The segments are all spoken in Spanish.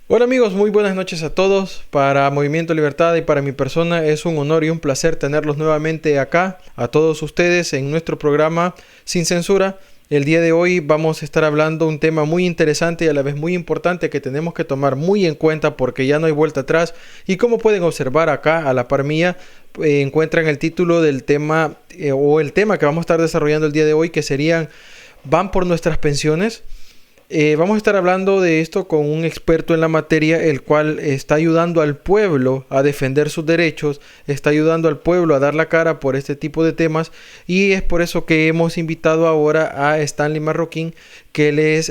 Hola amigos, muy buenas noches a todos. Para Movimiento Libertad y para mi persona es un honor y un placer tenerlos nuevamente acá, a todos ustedes en nuestro programa Sin Censura. El día de hoy vamos a estar hablando un tema muy interesante y a la vez muy importante que tenemos que tomar muy en cuenta porque ya no hay vuelta atrás. Y como pueden observar acá a la par mía, encuentran el título del tema o el tema que vamos a estar desarrollando el día de hoy, que serían ¿van por nuestras pensiones? Vamos a estar hablando de esto con un experto en la materia, el cual está ayudando al pueblo a defender sus derechos, está ayudando al pueblo a dar la cara por este tipo de temas, y es por eso que hemos invitado ahora a Stanley Marroquín, que él es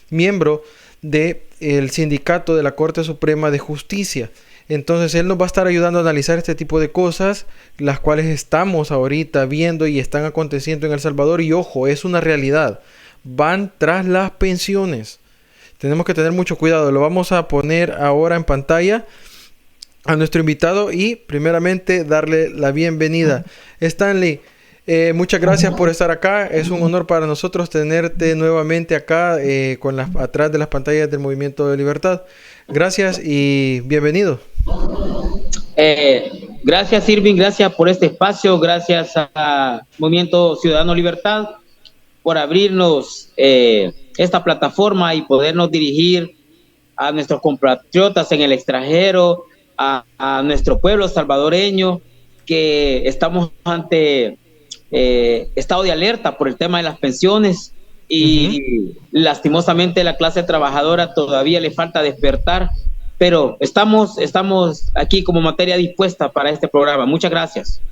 miembro del sindicato de la Corte Suprema de Justicia. Entonces él nos va a estar ayudando a analizar este tipo de cosas, las cuales estamos ahorita viendo y están aconteciendo en El Salvador, y ojo, es una realidad. Van tras las pensiones. Tenemos que tener mucho cuidado. Lo vamos a poner ahora en pantalla a nuestro invitado y primeramente darle la bienvenida. Stanley, muchas gracias por estar acá. Es un honor para nosotros tenerte nuevamente acá atrás de las pantallas del Movimiento de Libertad. Gracias y bienvenido. Gracias, Irving, gracias por este espacio, gracias a Movimiento Ciudadano Libertad por abrirnos esta plataforma y podernos dirigir a nuestros compatriotas en el extranjero, a nuestro pueblo salvadoreño, que estamos ante estado de alerta por el tema de las pensiones y lastimosamente la clase trabajadora todavía le falta despertar, pero estamos aquí como materia dispuesta para este programa. Muchas gracias.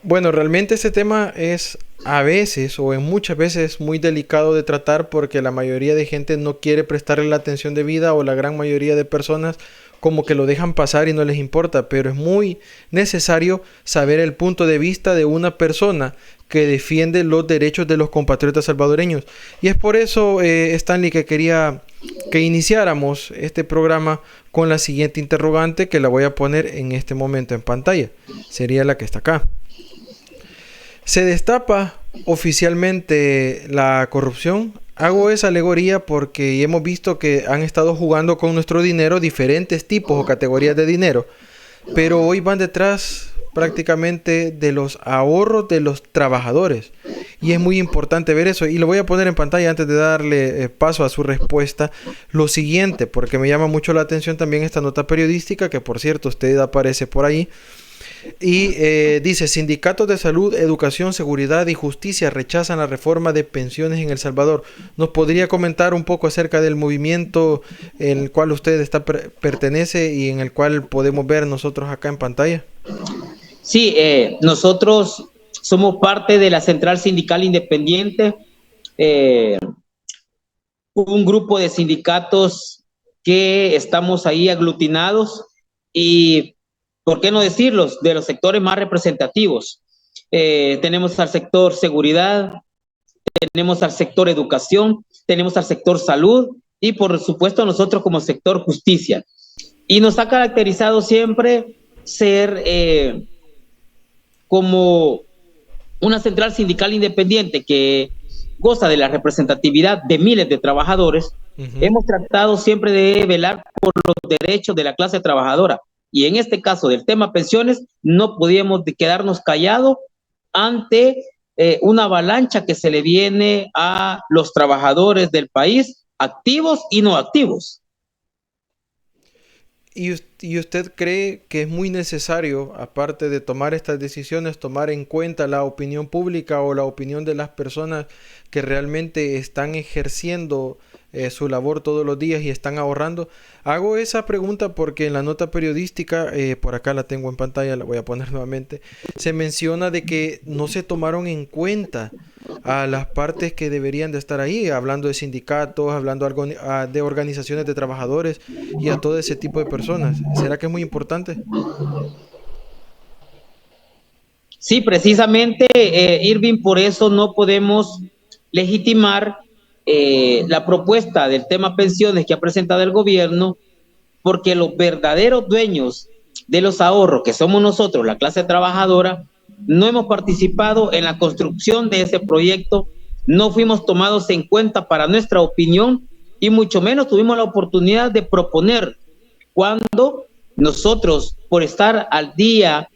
Bueno, realmente este tema es a veces o en muchas veces muy delicado de tratar porque la mayoría de gente no quiere prestarle la atención debida, o la gran mayoría de personas como que lo dejan pasar y no les importa, pero es muy necesario saber el punto de vista de una persona que defiende los derechos de los compatriotas salvadoreños. Y es por eso, Stanley, que quería que iniciáramos este programa con la siguiente interrogante, que la voy a poner en este momento en pantalla. Sería la que está acá. ¿Se destapa oficialmente la corrupción? Hago esa alegoría porque hemos visto que han estado jugando con nuestro dinero diferentes tipos o categorías de dinero, pero hoy van detrás prácticamente de los ahorros de los trabajadores. Y es muy importante ver eso. Y lo voy a poner en pantalla antes de darle paso a su respuesta. Lo siguiente, porque me llama mucho la atención también esta nota periodística, que por cierto usted aparece por ahí. Y dice: sindicatos de salud, educación, seguridad y justicia rechazan la reforma de pensiones en El Salvador. ¿Nos podría comentar un poco acerca del movimiento en el cual usted pertenece y en el cual podemos ver nosotros acá en pantalla? Sí, nosotros somos parte de la Central Sindical Independiente, un grupo de sindicatos que estamos ahí aglutinados y, ¿por qué no decirlos?, de los sectores más representativos. Tenemos al sector seguridad, tenemos al sector educación, tenemos al sector salud y por supuesto nosotros como sector justicia. Y nos ha caracterizado siempre ser como una central sindical independiente que goza de la representatividad de miles de trabajadores. Hemos tratado siempre de velar por los derechos de la clase trabajadora. Y en este caso del tema pensiones, no podíamos quedarnos callados ante una avalancha que se le viene a los trabajadores del país, activos y no activos. ¿Y usted cree que es muy necesario, aparte de tomar estas decisiones, tomar en cuenta la opinión pública o la opinión de las personas que realmente están ejerciendo su labor todos los días y están ahorrando? Hago esa pregunta porque en la nota periodística, por acá la tengo en pantalla, la voy a poner nuevamente, se menciona de que no se tomaron en cuenta a las partes que deberían de estar ahí, hablando de sindicatos, hablando de organizaciones de trabajadores y a todo ese tipo de personas. ¿Será que es muy importante? Sí, precisamente, Irving, por eso no podemos legitimar la propuesta del tema pensiones que ha presentado el gobierno, porque los verdaderos dueños de los ahorros, que somos nosotros, la clase trabajadora, no hemos participado en la construcción de ese proyecto, no fuimos tomados en cuenta para nuestra opinión y mucho menos tuvimos la oportunidad de proponer cuando nosotros, por estar al día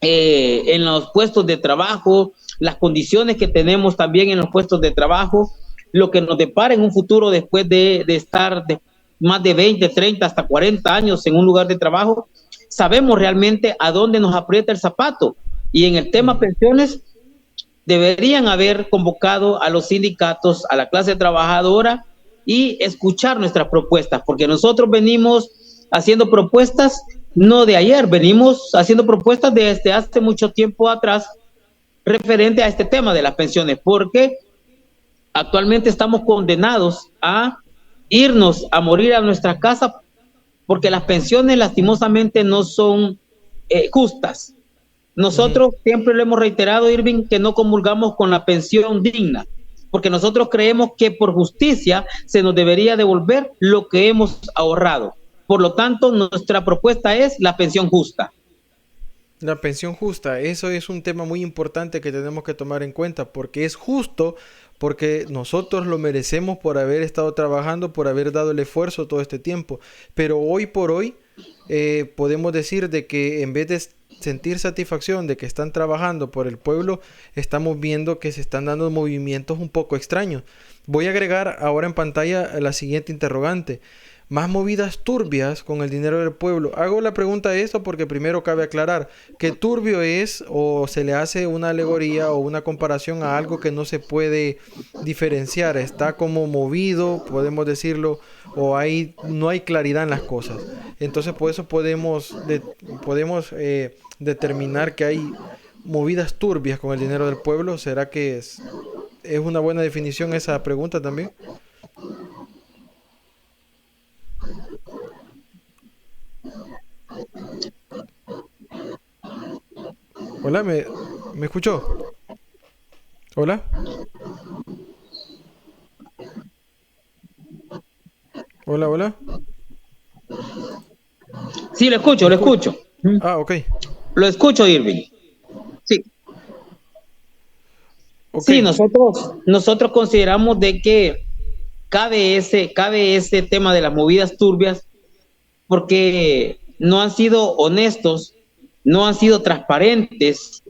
en los puestos de trabajo, las condiciones que tenemos también en los puestos de trabajo, lo que nos depara en un futuro después de estar más de 20, 30, hasta 40 años en un lugar de trabajo, sabemos realmente a dónde nos aprieta el zapato. Y en el tema pensiones, deberían haber convocado a los sindicatos, a la clase trabajadora y escuchar nuestras propuestas, porque nosotros venimos haciendo propuestas no de ayer, venimos haciendo propuestas desde hace mucho tiempo atrás referente a este tema de las pensiones, porque actualmente estamos condenados a irnos a morir a nuestra casa porque las pensiones lastimosamente no son justas. Nosotros siempre lo hemos reiterado, Irving, que no comulgamos con la pensión digna, porque nosotros creemos que por justicia se nos debería devolver lo que hemos ahorrado. Por lo tanto, nuestra propuesta es la pensión justa. La pensión justa, eso es un tema muy importante que tenemos que tomar en cuenta, porque es justo, porque nosotros lo merecemos por haber estado trabajando, por haber dado el esfuerzo todo este tiempo. Pero hoy por hoy podemos decir de que en vez de sentir satisfacción de que están trabajando por el pueblo, estamos viendo que se están dando movimientos un poco extraños. Voy a agregar ahora en pantalla la siguiente interrogante. Más movidas turbias con el dinero del pueblo. Hago la pregunta de esto porque primero cabe aclarar que turbio es o se le hace una alegoría o una comparación a algo que no se puede diferenciar. Está como movido, podemos decirlo, o no hay claridad en las cosas. Entonces por eso podemos determinar que hay movidas turbias con el dinero del pueblo. ¿Será que es una buena definición esa pregunta también? Hola, ¿me escuchó? Hola. Hola, hola. Sí, lo escucho, lo escucho. Ah, ok. Lo escucho, Irving. Sí. Okay. Sí, nosotros consideramos de que cabe ese tema de las movidas turbias porque no han sido honestos, no han sido transparentes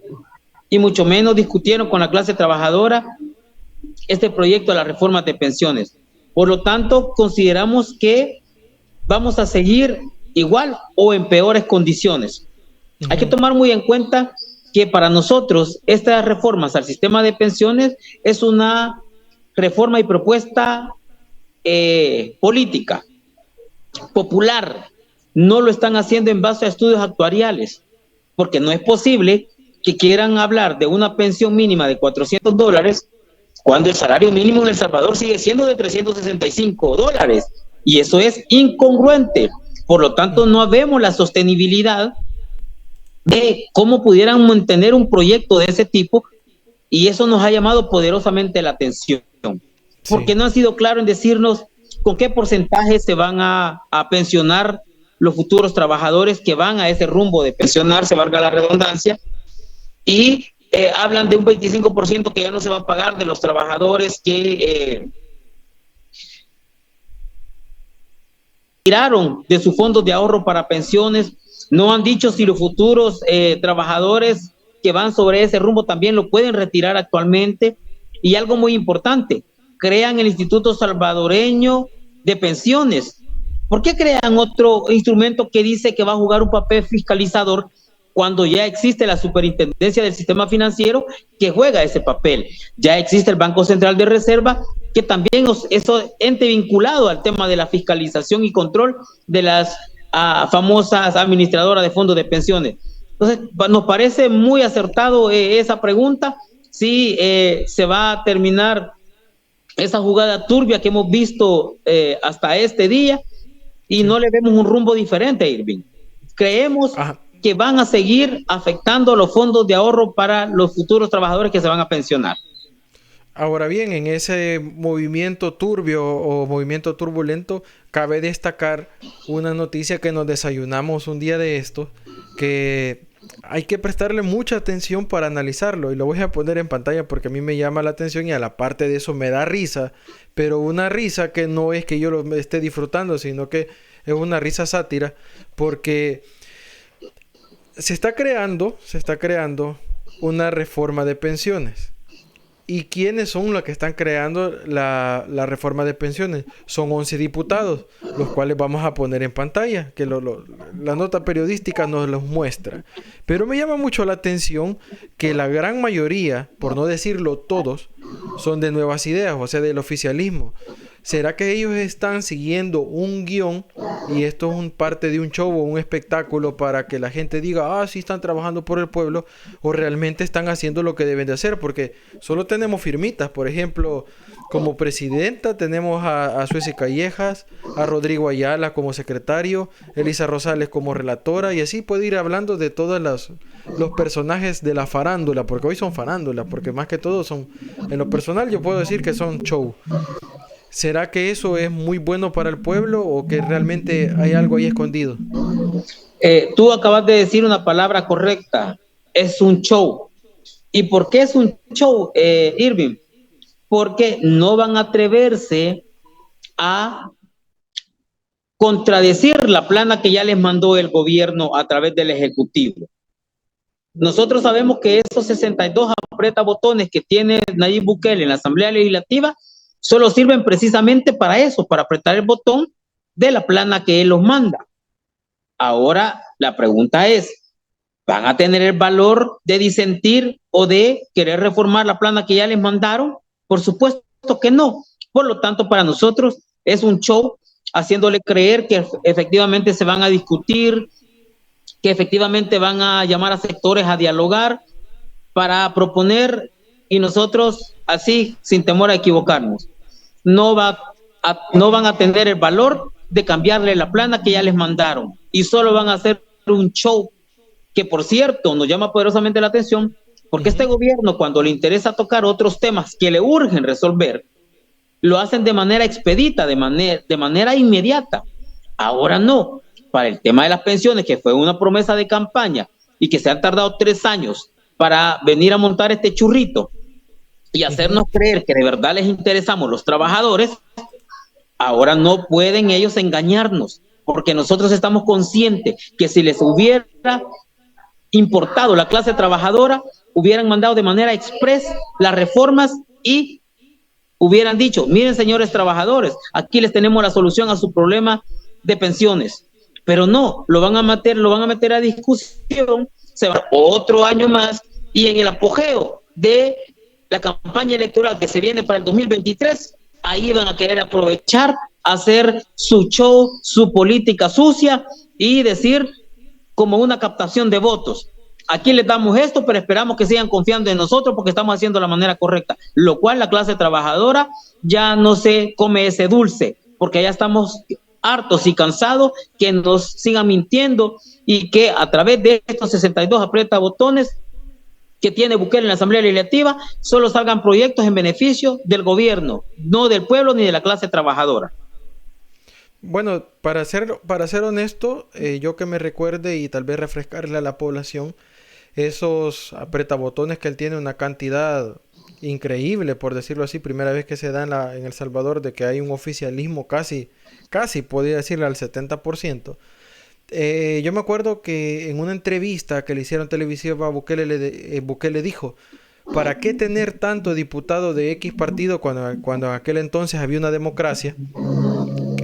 y mucho menos discutieron con la clase trabajadora este proyecto de las reformas de pensiones. Por lo tanto, consideramos que vamos a seguir igual o en peores condiciones. Hay que tomar muy en cuenta que para nosotros estas reformas al sistema de pensiones es una reforma y propuesta política, popular. No lo están haciendo en base a estudios actuariales, porque no es posible que quieran hablar de una pensión mínima de $400 cuando el salario mínimo en El Salvador sigue siendo de $365 y eso es incongruente. Por lo tanto, no vemos la sostenibilidad de cómo pudieran mantener un proyecto de ese tipo y eso nos ha llamado poderosamente la atención, porque no han sido claros en decirnos con qué porcentaje se van a pensionar los futuros trabajadores que van a ese rumbo de pensionarse, valga la redundancia, y hablan de un 25% que ya no se va a pagar de los trabajadores que tiraron de sus fondos de ahorro para pensiones. No han dicho si los futuros trabajadores que van sobre ese rumbo también lo pueden retirar actualmente. Y algo muy importante, crean el Instituto Salvadoreño de Pensiones. ¿Por qué crean otro instrumento que dice que va a jugar un papel fiscalizador cuando ya existe la Superintendencia del Sistema Financiero que juega ese papel? Ya existe el Banco Central de Reserva, que también es ente vinculado al tema de la fiscalización y control de las famosas administradoras de fondos de pensiones. Entonces, nos parece muy acertado esa pregunta, si se va a terminar esa jugada turbia que hemos visto hasta este día y no le vemos un rumbo diferente, Irving. Creemos que van a seguir afectando los fondos de ahorro para los futuros trabajadores que se van a pensionar. Ahora bien, en ese movimiento turbio o movimiento turbulento, cabe destacar una noticia que nos desayunamos un día de estos, que hay que prestarle mucha atención para analizarlo y lo voy a poner en pantalla porque a mí me llama la atención y a la parte de eso me da risa, pero una risa que no es que yo lo esté disfrutando, sino que es una risa sátira porque se está creando una reforma de pensiones. ¿Y quiénes son los que están creando la reforma de pensiones? Son 11 diputados, los cuales vamos a poner en pantalla, que la nota periodística nos los muestra. Pero me llama mucho la atención que la gran mayoría, por no decirlo todos, son de Nuevas Ideas, o sea, del oficialismo. ¿Será que ellos están siguiendo un guión y esto es parte de un show o un espectáculo para que la gente diga, sí están trabajando por el pueblo, o realmente están haciendo lo que deben de hacer? Porque solo tenemos firmitas, por ejemplo, como presidenta tenemos a Sueci Callejas, a Rodrigo Ayala como secretario, Elisa Rosales como relatora, y así puede ir hablando de todos los personajes de la farándula, porque hoy son farándula, porque más que todo son, en lo personal yo puedo decir que son show. ¿Será que eso es muy bueno para el pueblo o que realmente hay algo ahí escondido? Tú acabas de decir una palabra correcta, es un show. ¿Y por qué es un show, Irving? Porque no van a atreverse a contradecir la plana que ya les mandó el gobierno a través del Ejecutivo. Nosotros sabemos que esos 62 botones que tiene Nayib Bukele en la Asamblea Legislativa solo sirven precisamente para eso, para apretar el botón de la plana que él los manda. Ahora la pregunta es, ¿van a tener el valor de disentir o de querer reformar la plana que ya les mandaron? Por supuesto que no. Por lo tanto, para nosotros es un show, haciéndole creer que efectivamente se van a discutir, que efectivamente van a llamar a sectores a dialogar para proponer, y nosotros así, sin temor a equivocarnos, no van a tener el valor de cambiarle la plana que ya les mandaron y solo van a hacer un show que, por cierto, nos llama poderosamente la atención porque este gobierno, cuando le interesa tocar otros temas que le urgen resolver, lo hacen de manera expedita, de manera inmediata. Ahora no. Para el tema de las pensiones, que fue una promesa de campaña y que se han tardado 3 años para venir a montar este churrito y hacernos creer que de verdad les interesamos los trabajadores, ahora no pueden ellos engañarnos, porque nosotros estamos conscientes que si les hubiera importado la clase trabajadora, hubieran mandado de manera express las reformas y hubieran dicho, miren señores trabajadores, aquí les tenemos la solución a su problema de pensiones. Pero no, lo van a meter a discusión, se va otro año más y en el apogeo de la campaña electoral que se viene para el 2023, ahí van a querer aprovechar, hacer su show, su política sucia y decir como una captación de votos. Aquí les damos esto, pero esperamos que sigan confiando en nosotros porque estamos haciendo la manera correcta, lo cual la clase trabajadora ya no se come ese dulce, porque ya estamos hartos y cansados que nos sigan mintiendo y que a través de estos 62 aprieta botones que tiene Bukele en la Asamblea Legislativa solo salgan proyectos en beneficio del gobierno, no del pueblo ni de la clase trabajadora. Bueno, para ser honesto, yo que me recuerde y tal vez refrescarle a la población, esos apretabotones que él tiene una cantidad increíble, por decirlo así, primera vez que se da en El Salvador, de que hay un oficialismo casi podría decirle al 70%. Yo me acuerdo que en una entrevista que le hicieron televisiva a Bukele, Bukele dijo, ¿para qué tener tanto diputado de X partido cuando en aquel entonces había una democracia?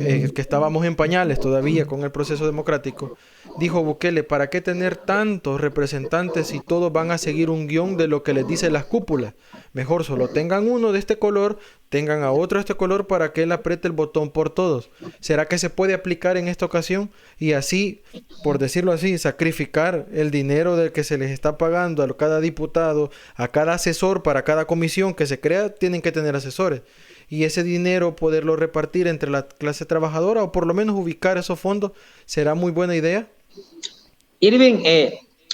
Que estábamos en pañales todavía con el proceso democrático. Dijo Bukele, ¿para qué tener tantos representantes si todos van a seguir un guión de lo que les dicen las cúpulas? Mejor solo tengan uno de este color, tengan a otro de este color para que él apriete el botón por todos. ¿Será que se puede aplicar en esta ocasión? Y así, por decirlo así, sacrificar el dinero del que se les está pagando a cada diputado, a cada asesor, para cada comisión que se crea, tienen que tener asesores. Y ese dinero poderlo repartir entre la clase trabajadora o por lo menos ubicar esos fondos, ¿será muy buena idea? Irving,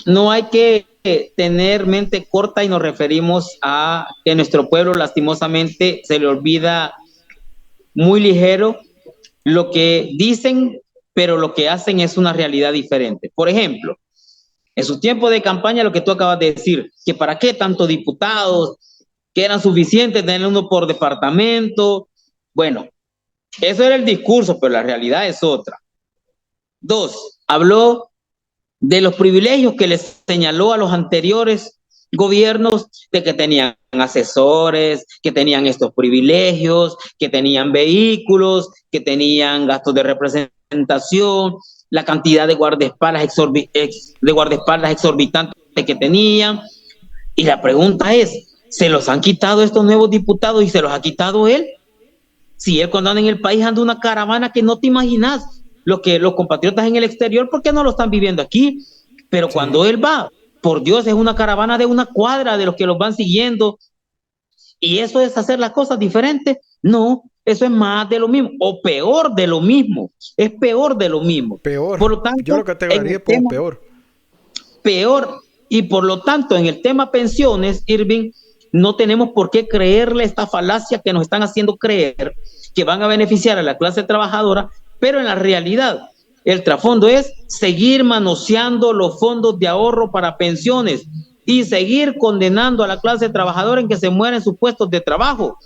no hay que tener mente corta y nos referimos a que nuestro pueblo lastimosamente se le olvida muy ligero lo que dicen, pero lo que hacen es una realidad diferente. Por ejemplo, En su tiempo de campaña, lo que tú acabas de decir, que para qué tantos diputados, que eran suficientes tener uno por departamento. Bueno, eso era el discurso, pero la realidad es otra. Dos, habló de los privilegios que les señaló a los anteriores gobiernos de que tenían asesores, que tenían estos privilegios, que tenían vehículos, que tenían gastos de representación, la cantidad de guardaespaldas exorbitantes que tenían. Y la pregunta es, ¿se los han quitado estos nuevos diputados y se los ha quitado él? Si él cuando anda en el país anda una caravana que no te imaginas, lo que los compatriotas en el exterior, ¿por qué no lo están viviendo aquí? Pero cuando él va, por Dios, es una caravana de una cuadra de los que los van siguiendo. ¿Y eso es hacer las cosas diferentes? No, eso es más de lo mismo, o peor de lo mismo. Es peor de lo mismo. Peor. Por lo tanto, yo lo categorizaría como peor. Peor. Y por lo tanto, en el tema pensiones, Irving, no tenemos por qué creerle esta falacia que nos están haciendo creer que van a beneficiar a la clase trabajadora, pero en la realidad el trasfondo es seguir manoseando los fondos de ahorro para pensiones y seguir condenando a la clase trabajadora en que se muera en sus puestos de trabajo.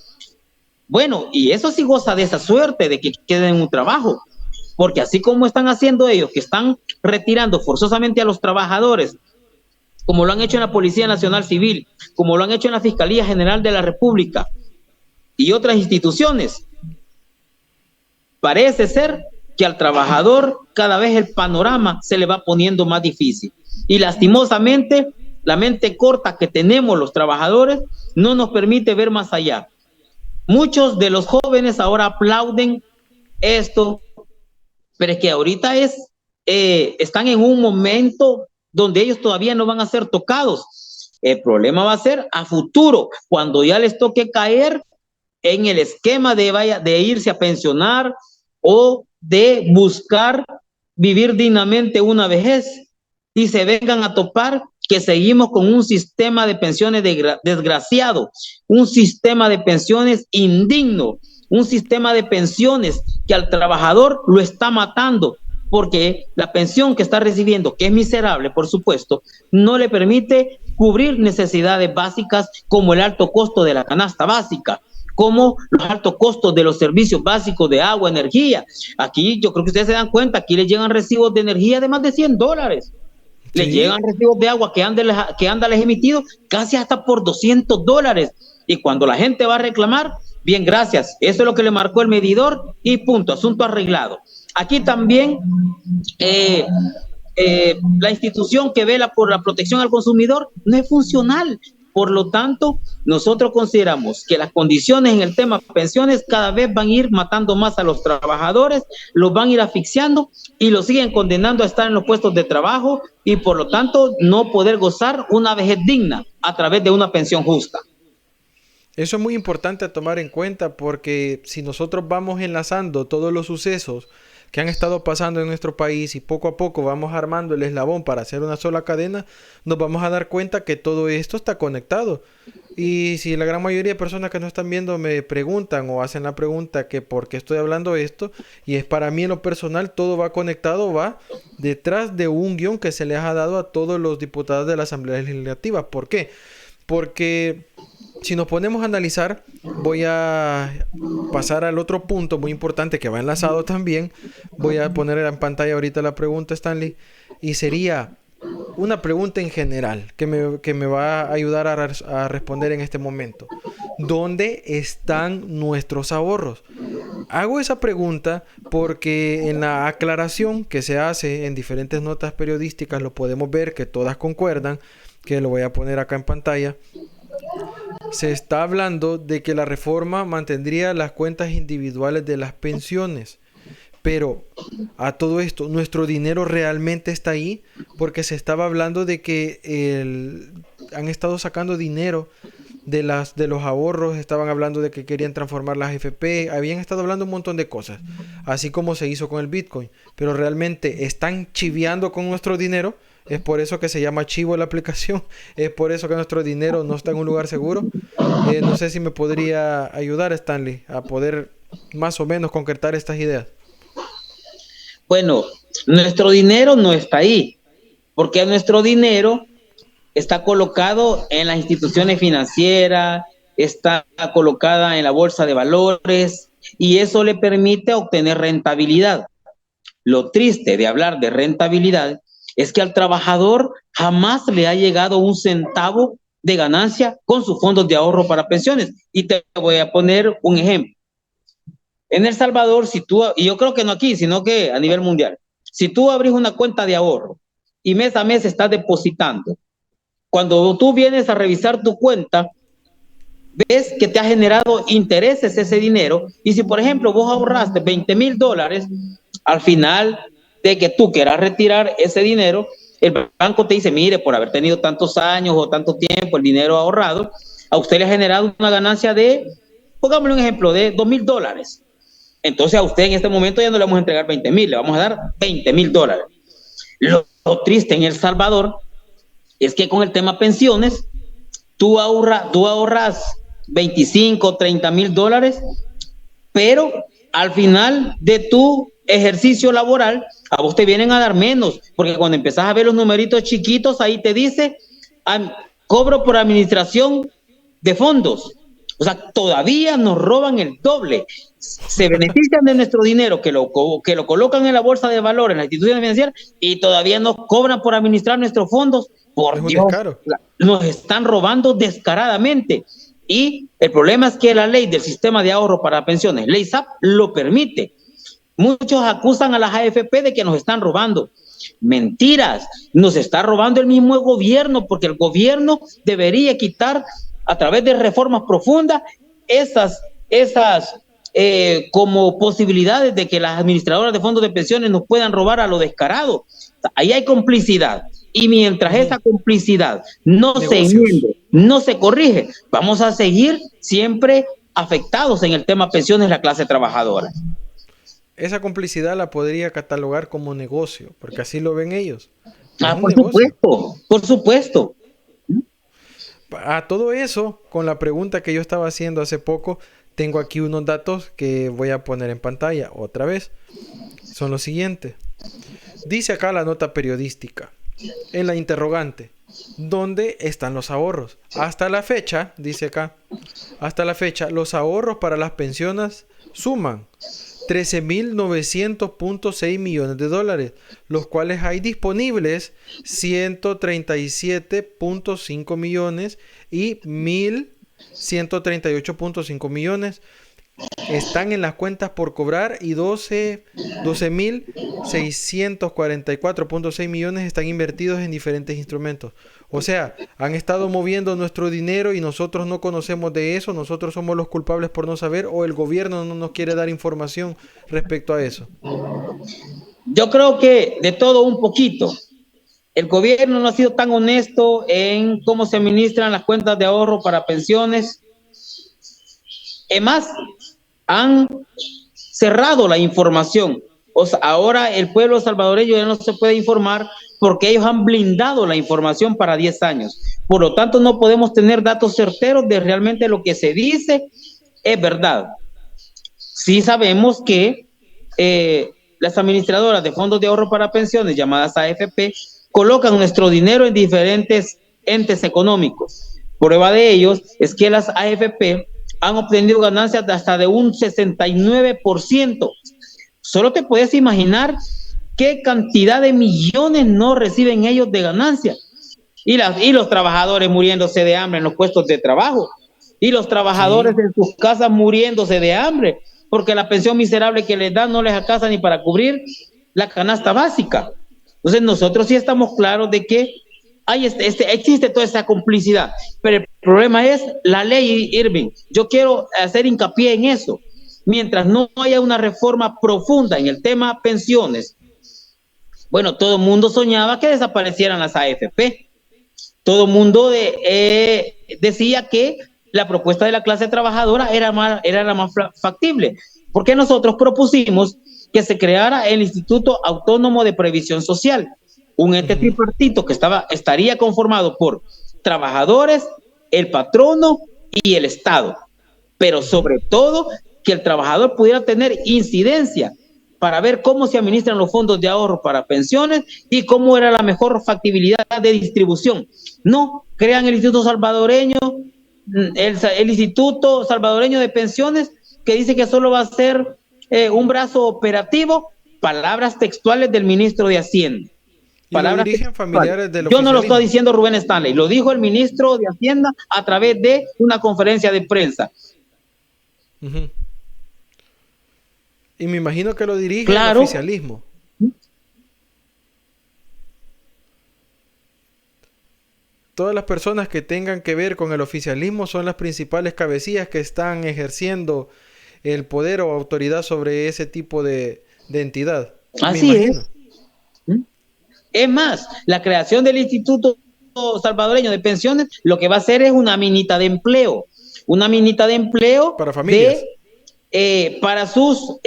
Bueno, y eso sí goza de esa suerte de que queden en un trabajo, porque así como están haciendo ellos, que están retirando forzosamente a los trabajadores, como lo han hecho en la Policía Nacional Civil, como lo han hecho en la Fiscalía General de la República y otras instituciones, parece ser que al trabajador cada vez el panorama se le va poniendo más difícil. Y lastimosamente, la mente corta que tenemos los trabajadores no nos permite ver más allá. Muchos de los jóvenes ahora aplauden esto, pero es que ahorita están en un momento donde ellos todavía no van a ser tocados. El problema va a ser a futuro, cuando ya les toque caer en el esquema de irse a pensionar o de buscar vivir dignamente una vejez y se vengan a topar que seguimos con un sistema de pensiones desgraciado, un sistema de pensiones indigno, un sistema de pensiones que al trabajador lo está matando, porque la pensión que está recibiendo, que es miserable, por supuesto, no le permite cubrir necesidades básicas como el alto costo de la canasta básica, como los altos costos de los servicios básicos de agua, energía. Aquí yo creo que ustedes se dan cuenta, aquí les llegan recibos de energía de más de $100. Sí. Les llegan recibos de agua que anda les emitido casi hasta por $200. Y cuando la gente va a reclamar, bien, gracias, eso es lo que le marcó el medidor y punto, asunto arreglado. Aquí también la institución que vela por la protección al consumidor no es funcional. Por lo tanto, nosotros consideramos que las condiciones en el tema pensiones cada vez van a ir matando más a los trabajadores, los van a ir asfixiando y los siguen condenando a estar en los puestos de trabajo y por lo tanto no poder gozar una vejez digna a través de una pensión justa. Eso es muy importante tomar en cuenta porque si nosotros vamos enlazando todos los sucesos que han estado pasando en nuestro país y poco a poco vamos armando el eslabón para hacer una sola cadena, nos vamos a dar cuenta que todo esto está conectado. Y si la gran mayoría de personas que nos están viendo me preguntan o hacen la pregunta que por qué estoy hablando esto, y es para mí en lo personal, todo va conectado, va detrás de un guión que se les ha dado a todos los diputados de la Asamblea Legislativa. ¿Por qué? Porque si nos ponemos a analizar, voy a pasar al otro punto muy importante que va enlazado también. Voy a poner en pantalla ahorita la pregunta, Stanley, y sería una pregunta en general que me va a ayudar a responder en este momento. ¿Dónde están nuestros ahorros? Hago esa pregunta porque en la aclaración que se hace en diferentes notas periodísticas lo podemos ver que todas concuerdan, que lo voy a poner acá en pantalla. Se está hablando de que la reforma mantendría las cuentas individuales de las pensiones. Pero a todo esto, ¿nuestro dinero realmente está ahí? Porque se estaba hablando de que han estado sacando dinero de los ahorros, estaban hablando de que querían transformar las AFP, habían estado hablando un montón de cosas, así como se hizo con el Bitcoin. Pero realmente están chiveando con nuestro dinero. Es por eso que se llama chivo la aplicación. Es por eso que nuestro dinero no está en un lugar seguro. No sé si me podría ayudar, Stanley, a poder más o menos concretar estas ideas. Bueno, nuestro dinero no está ahí. porque nuestro dinero está colocado en las instituciones financieras, está colocada en la bolsa de valores y eso le permite obtener rentabilidad. Lo triste de hablar de rentabilidad es que al trabajador jamás le ha llegado un centavo de ganancia con sus fondos de ahorro para pensiones. Y te voy a poner un ejemplo. En El Salvador, si tú, y yo creo que no aquí, sino que a nivel mundial, si tú abres una cuenta de ahorro y mes a mes estás depositando, cuando tú vienes a revisar tu cuenta, ves que te ha generado intereses ese dinero. Y si, por ejemplo, vos ahorraste $20,000, al final de que tú quieras retirar ese dinero, el banco te dice, mire, por haber tenido tantos años o tanto tiempo el dinero ahorrado, a usted le ha generado una ganancia de, pongámosle un ejemplo, de $2,000. Entonces a usted en este momento ya no le vamos a entregar 20,000, le vamos a dar $20,000. Lo triste en El Salvador es que con el tema pensiones, tú ahorras 25, $30,000, pero al final de tu ejercicio laboral, a vos te vienen a dar menos, porque cuando empezás a ver los numeritos chiquitos, ahí te dice, cobro por administración de fondos. O sea, todavía nos roban el doble. Se benefician de nuestro dinero que lo colocan en la bolsa de valores, en las instituciones financieras, y todavía nos cobran por administrar nuestros fondos. Por Dios, nos están robando descaradamente. Y el problema es que la ley del sistema de ahorro para pensiones, ley SAP, lo permite. Muchos acusan a las AFP de que nos están robando. Mentiras, nos está robando el mismo gobierno, porque el gobierno debería quitar a través de reformas profundas esas como posibilidades de que las administradoras de fondos de pensiones nos puedan robar a lo descarado. Ahí hay complicidad. Y mientras esa complicidad no se enmiende, no se corrige, vamos a seguir siempre afectados en el tema pensiones la clase trabajadora. Esa complicidad la podría catalogar como negocio, porque así lo ven ellos. Por supuesto, por supuesto. A todo eso, con la pregunta que yo estaba haciendo hace poco, tengo aquí unos datos que voy a poner en pantalla otra vez. Son los siguientes. Dice acá la nota periodística, en la interrogante, ¿dónde están los ahorros? Hasta la fecha, dice acá, hasta la fecha, los ahorros para las pensiones suman 13.900.6 millones de dólares, los cuales hay disponibles 137.5 millones y 1.138.5 millones están en las cuentas por cobrar y 12.644.6 millones están invertidos en diferentes instrumentos. O sea, han estado moviendo nuestro dinero y nosotros no conocemos de eso, nosotros somos los culpables por no saber, o el gobierno no nos quiere dar información respecto a eso. Yo creo que de todo un poquito. El gobierno no ha sido tan honesto en cómo se administran las cuentas de ahorro para pensiones. Es más, han cerrado la información. O sea, ahora el pueblo salvadoreño ya no se puede informar porque ellos han blindado la información para 10 años. Por lo tanto, no podemos tener datos certeros de realmente lo que se dice es verdad. Sí sabemos que las administradoras de fondos de ahorro para pensiones, llamadas AFP, colocan nuestro dinero en diferentes entes económicos. Prueba de ellos es que las AFP han obtenido ganancias de hasta de un 69%. Solo te puedes imaginar qué cantidad de millones no reciben ellos de ganancias. Y los trabajadores muriéndose de hambre en los puestos de trabajo. Y los trabajadores en sus casas muriéndose de hambre, porque la pensión miserable que les dan no les alcanza ni para cubrir la canasta básica. Entonces nosotros sí estamos claros de que existe toda esa complicidad, pero el problema es la ley, Irving. Yo quiero hacer hincapié en eso. Mientras no haya una reforma profunda en el tema pensiones, bueno, todo el mundo soñaba que desaparecieran las AFP. Todo el mundo decía que la propuesta de la clase trabajadora era la más factible, porque nosotros propusimos que se creara el Instituto Autónomo de Previsión Social, un ente tripartito que estaría conformado por trabajadores, el patrono y el Estado, pero sobre todo que el trabajador pudiera tener incidencia para ver cómo se administran los fondos de ahorro para pensiones y cómo era la mejor factibilidad de distribución. No, crean el Instituto Salvadoreño, el Instituto Salvadoreño de Pensiones, que dice que solo va a ser un brazo operativo, palabras textuales del ministro de Hacienda. Palabras y lo dirigen familiares del Yo no lo estoy diciendo Rubén Stanley, lo dijo el ministro de Hacienda a través de una conferencia de prensa. Y me imagino que lo dirige el oficialismo. Todas las personas que tengan que ver con el oficialismo son las principales cabecillas que están ejerciendo el poder o autoridad sobre ese tipo de entidad. Así es. Es más, la creación del Instituto Salvadoreño de Pensiones lo que va a hacer es una minita de empleo. Una minita de empleo para familias. Para sus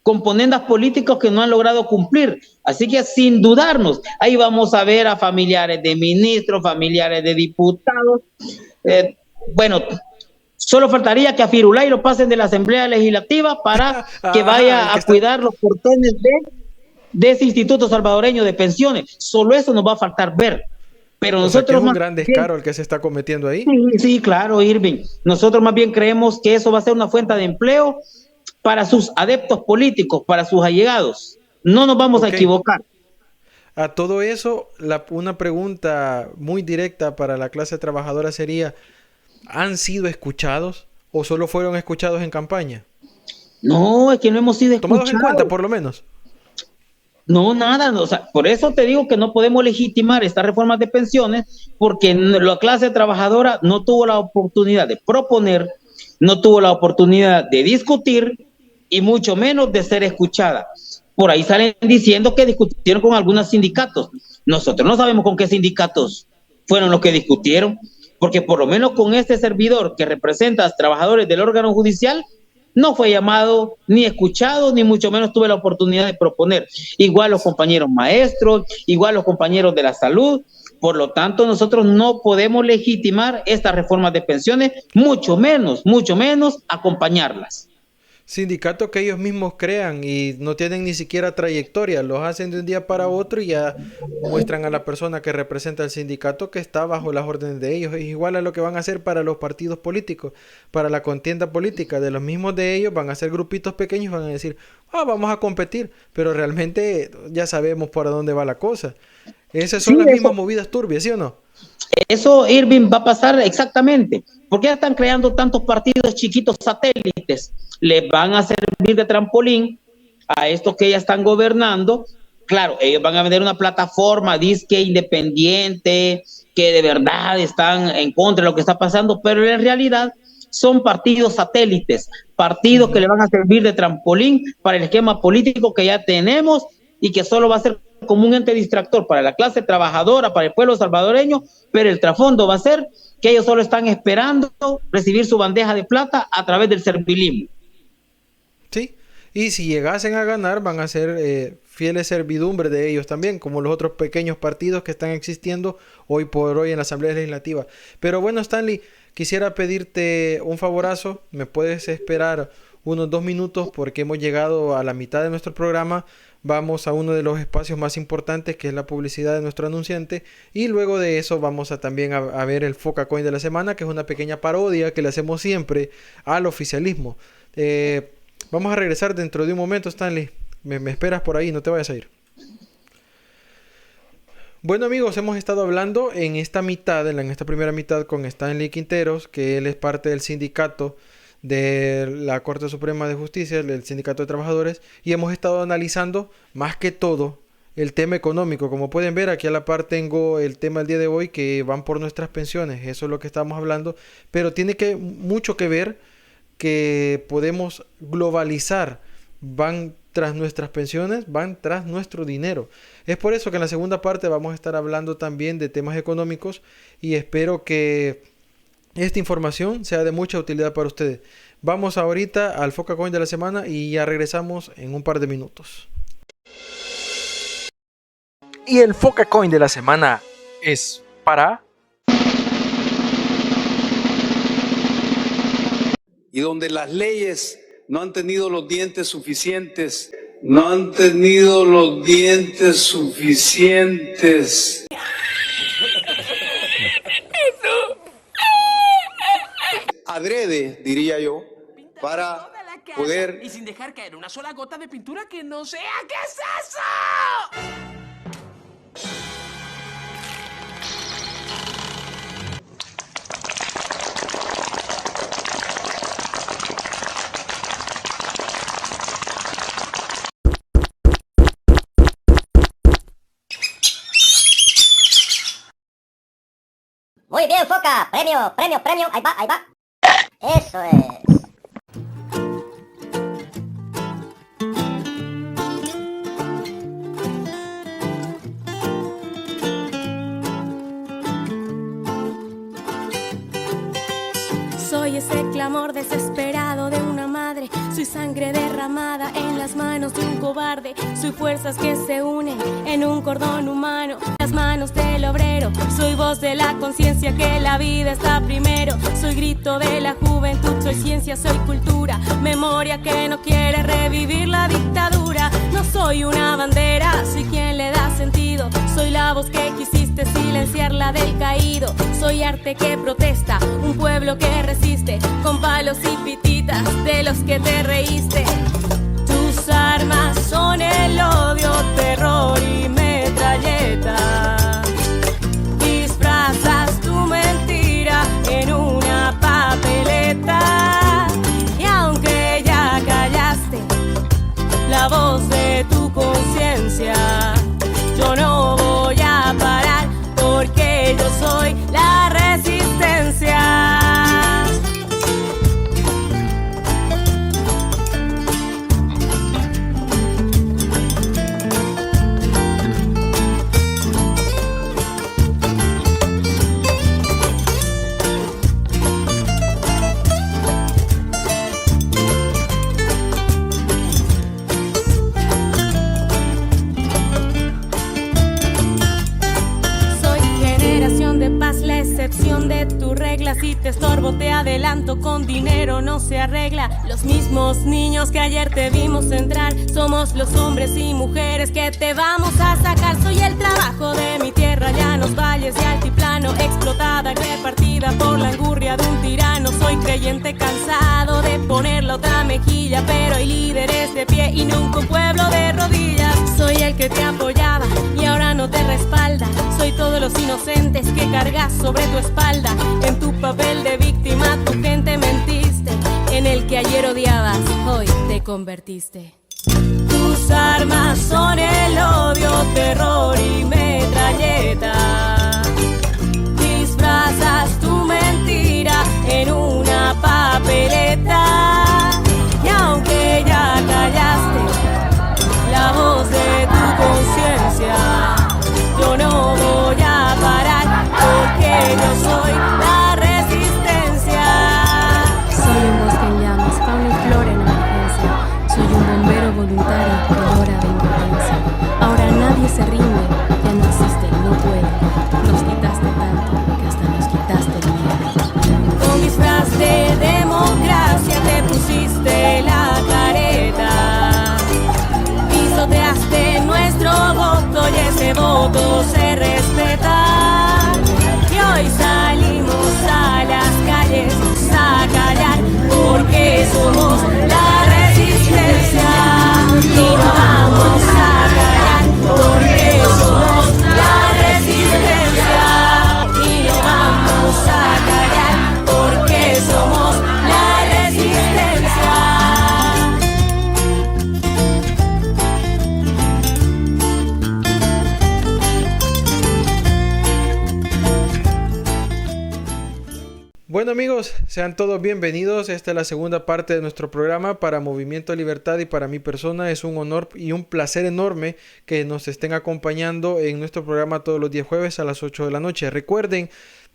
componendas políticos que no han logrado cumplir. Así que sin dudarnos, ahí vamos a ver a familiares de ministros, familiares de diputados. Bueno, solo faltaría que a Firulay lo pasen de la Asamblea Legislativa para que vaya a cuidar los portones de ese Instituto Salvadoreño de Pensiones. Solo eso nos va a faltar ver. Pero nosotros es un gran descaro el que se está cometiendo ahí. Sí, claro, Irving. Nosotros más bien creemos que eso va a ser una fuente de empleo para sus adeptos políticos, para sus allegados. No nos vamos a equivocar. A todo eso, una pregunta muy directa para la clase trabajadora sería: ¿han sido escuchados o solo fueron escuchados en campaña? No, es que no hemos sido escuchados. ¿Tomados en cuenta, por lo menos? No, nada, o sea, por eso te digo que no podemos legitimar estas reformas de pensiones, porque la clase trabajadora no tuvo la oportunidad de proponer, no tuvo la oportunidad de discutir y mucho menos de ser escuchada. Por ahí salen diciendo que discutieron con algunos sindicatos. Nosotros no sabemos con qué sindicatos fueron los que discutieron, porque por lo menos con este servidor que representa a los trabajadores del órgano judicial, no fue llamado ni escuchado, ni mucho menos tuve la oportunidad de proponer. Igual los compañeros maestros, igual los compañeros de la salud. Por lo tanto, nosotros no podemos legitimar estas reformas de pensiones, mucho menos acompañarlas. Sindicatos que ellos mismos crean y no tienen ni siquiera trayectoria, los hacen de un día para otro y ya muestran a la persona que representa el sindicato que está bajo las órdenes de ellos. Es igual a lo que van a hacer para los partidos políticos, para la contienda política. De los mismos de ellos van a ser grupitos pequeños, van a decir, vamos a competir, pero realmente ya sabemos por dónde va la cosa. Esas son las mismas movidas turbias, ¿sí o no? Eso, Irving, va a pasar exactamente. ¿Por qué ya están creando tantos partidos chiquitos satélites? Les van a servir de trampolín a estos que ya están gobernando. Claro, ellos van a vender una plataforma disque independiente, que de verdad están en contra de lo que está pasando, pero en realidad son partidos satélites, partidos que le van a servir de trampolín para el esquema político que ya tenemos y que solo va a ser como un ente distractor para la clase trabajadora, para el pueblo salvadoreño, pero el trasfondo va a ser que ellos solo están esperando recibir su bandeja de plata a través del servilismo. Sí, y si llegasen a ganar van a ser fieles servidumbre de ellos también, como los otros pequeños partidos que están existiendo hoy por hoy en la Asamblea Legislativa. Pero bueno, Stanley, quisiera pedirte un favorazo, me puedes esperar unos 2 minutos porque hemos llegado a la mitad de nuestro programa. Vamos a uno de los espacios más importantes, que es la publicidad de nuestro anunciante, y luego de eso vamos a también a ver el Foca Coin de la semana, que es una pequeña parodia que le hacemos siempre al oficialismo. Vamos a regresar dentro de un momento, Stanley. Me esperas por ahí, no te vayas a ir. Bueno, amigos, hemos estado hablando en esta primera mitad con Stanley Quinteros, que él es parte del sindicato de la Corte Suprema de Justicia, del Sindicato de Trabajadores, y hemos estado analizando más que todo el tema económico. Como pueden ver, aquí a la par tengo el tema del día de hoy, que van por nuestras pensiones. Eso es lo que estamos hablando, pero tiene mucho que ver que podemos globalizar. Van tras nuestras pensiones, van tras nuestro dinero. Es por eso que en la segunda parte vamos a estar hablando también de temas económicos, y espero que esta información sea de mucha utilidad para ustedes. Vamos ahorita al Foca Coin de la semana y ya regresamos en un par de minutos. Y el Foca Coin de la semana es para... Y donde las leyes no han tenido los dientes suficientes. No han tenido los dientes suficientes. Adrede, diría yo, para poder... Y sin dejar caer una sola gota de pintura que no sea. ¿Qué es eso? Muy bien, Foca. Premio, premio, premio. Ahí va, ahí va. Eso es. Soy ese clamor desesperado de una madre. Soy sangre derramada en las manos de un cobarde. Soy fuerzas que se unen en un cordón humano. Las manos del obrero. Soy voz de la conciencia que la vida está primero. Soy grito de la juventud. Soy ciencia, soy cultura. Memoria que no quiere revivir la dictadura. No soy una bandera, soy quien le da sentido. Soy la voz que quisiste silenciar, la del caído. Soy arte que protesta, un pueblo que resiste, con palos y pititas de los que te reíste. Tus armas son el odio, terror y metralleta. Disfrazas tu mentira en una papeleta. Y aunque ya callaste la voz de tu conciencia, yo no voy a parar porque yo soy la resistencia. La excepción de tu regla, si te estorbo te adelanto, con dinero no se arregla. Los mismos niños que ayer te vimos entrar, somos los hombres y mujeres que te vamos a sacar. Soy el trabajo de mi tierra, llanos, valles y altiplano, explotada, repartida por la angurria de un tirano. Soy creyente cansado de poner la otra mejilla, pero hay líderes de pie y nunca un pueblo de rodillas. Soy el que te apoyaba y ahora no te respalda. Soy todos los inocentes que cargas sobre tu espalda. En tu papel de víctima tu gente mentiste. En el que ayer odiabas, hoy te convertiste. Tus armas son el odio, terror y metralleta. Disfrazas tu mentira en una papeleta. Y aunque ya callaste la voz de tu conciencia, yo no voy a parar porque yo soy la resistencia. Soy un bosque en llamas, fauna y flora en emergencia. Soy un bombero voluntario que llora de impotencia. Ahora nadie se rinde, ya no existe, no puede. Nos quitaste tanto que hasta nos quitaste el miedo. Con disfraz de democracia te pusiste la careta. Pisoteaste nuestro voto y ese voto se respeta. Y hoy salimos a las calles a callar porque somos la resistencia. Y no vamos a callar porque somos la resistencia. Y no vamos a callar porque somos la resistencia. Bueno amigos, sean todos bienvenidos. Esta es la segunda parte de nuestro programa para Movimiento Libertad y para mi persona. Es un honor y un placer enorme que nos estén acompañando en nuestro programa todos los días jueves a las 8 de la noche. Recuerden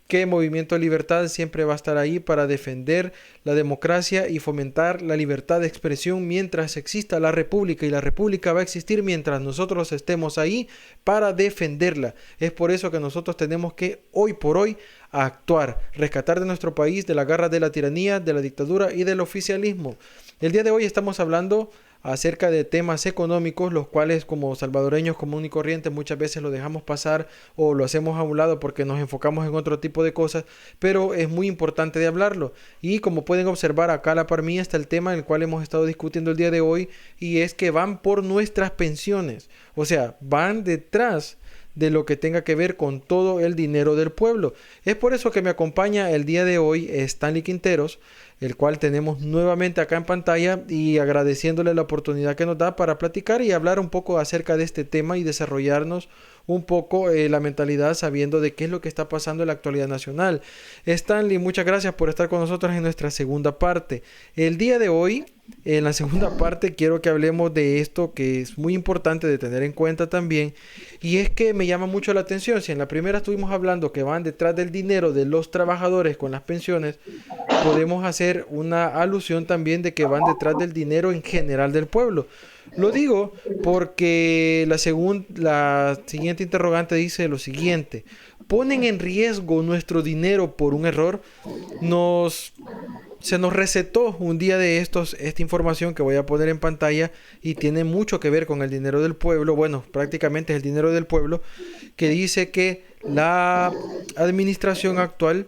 que Movimiento Libertad siempre va a estar ahí para defender la democracia y fomentar la libertad de expresión mientras exista la República, y la República va a existir mientras nosotros estemos ahí para defenderla. Es por eso que nosotros tenemos que hoy por hoy actuar, rescatar de nuestro país de las garras de la tiranía, de la dictadura y del oficialismo. El día de hoy estamos hablando acerca de temas económicos, los cuales como salvadoreños común y corriente muchas veces lo dejamos pasar o lo hacemos a un lado porque nos enfocamos en otro tipo de cosas, pero es muy importante de hablarlo. Y como pueden observar acá a la par mía está el tema del cual hemos estado discutiendo el día de hoy, y es que van por nuestras pensiones, o sea, van detrás de lo que tenga que ver con todo el dinero del pueblo. Es por eso que me acompaña el día de hoy Stanley Quinteros, el cual tenemos nuevamente acá en pantalla, y agradeciéndole la oportunidad que nos da para platicar y hablar un poco acerca de este tema y desarrollarnos un poco la mentalidad, sabiendo de qué es lo que está pasando en la actualidad nacional. Stanley, muchas gracias por estar con nosotros en nuestra segunda parte. El día de hoy, en la segunda parte, quiero que hablemos de esto que es muy importante de tener en cuenta también, y es que me llama mucho la atención. Si en la primera estuvimos hablando que van detrás del dinero de los trabajadores con las pensiones, podemos hacer una alusión también de que van detrás del dinero en general del pueblo. Lo digo porque la siguiente interrogante dice lo siguiente: ¿ponen en riesgo nuestro dinero por un error? Se nos recetó un día de estos esta información que voy a poner en pantalla, y tiene mucho que ver con el dinero del pueblo. Bueno, prácticamente es el dinero del pueblo, que dice que la administración actual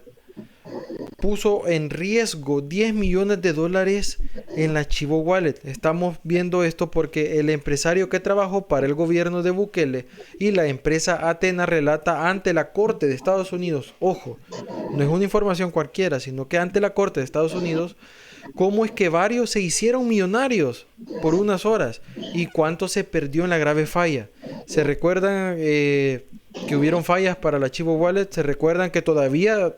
puso en riesgo 10 millones de dólares en la Chivo Wallet. Estamos viendo esto porque el empresario que trabajó para el gobierno de Bukele y la empresa Atena relata ante la Corte de Estados Unidos, ojo, no es una información cualquiera, sino que ante la Corte de Estados Unidos, cómo es que varios se hicieron millonarios por unas horas y cuánto se perdió en la grave falla. ¿Se recuerdan que hubieron fallas para la Chivo Wallet? ¿Se recuerdan que todavía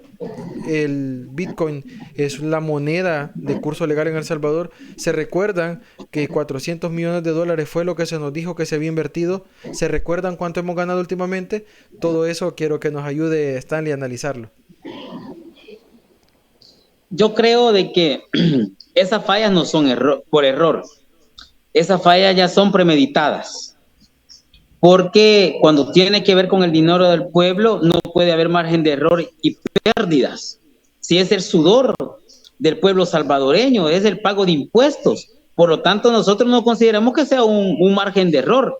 el Bitcoin es la moneda de curso legal en El Salvador? ¿Se recuerdan que 400 millones de dólares fue lo que se nos dijo que se había invertido? ¿Se recuerdan cuánto hemos ganado últimamente? Todo eso quiero que nos ayude Stanley a analizarlo. Yo creo de que esas fallas no son por error. Esas fallas ya son premeditadas. Porque cuando tiene que ver con el dinero del pueblo, no puede haber margen de error y pérdidas. Si es el sudor del pueblo salvadoreño, es el pago de impuestos. Por lo tanto, nosotros no consideramos que sea un margen de error.